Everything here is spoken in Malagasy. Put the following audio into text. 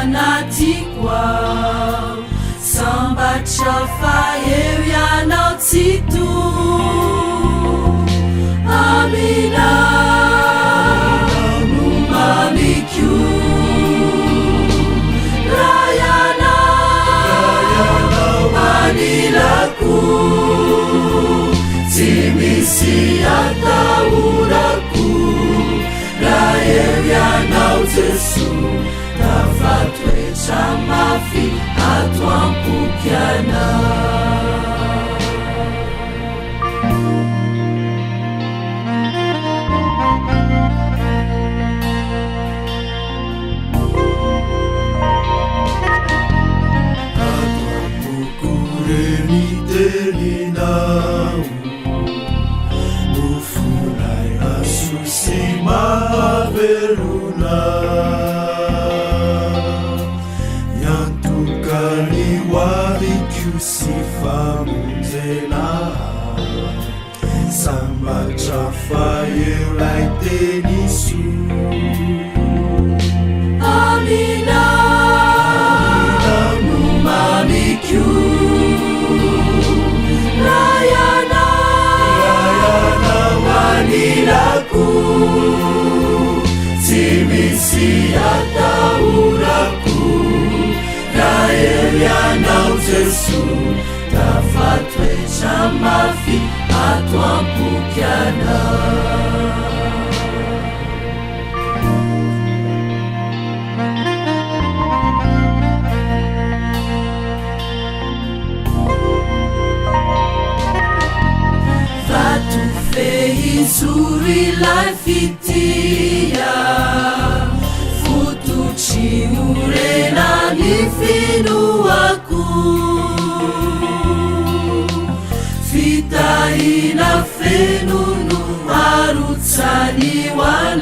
anatikoao sambatra fa eo ianao tsy to amina no mamiko rayanao anilako tsy misy atahorako raha eo ianao Jesu tafatoetra mafy ato ampoky anao telinao mofulay asusi maveluna yantukani walikyusi famunzela sambatra faeolay tenisu amina no mamikyo rayanao tsy misy atahorako raha eo ianao Jesu tafatoetra mafy ato ampoky anao Zuri lai fitia futuci urena ni finuaku fitaina fenunu arutsani wan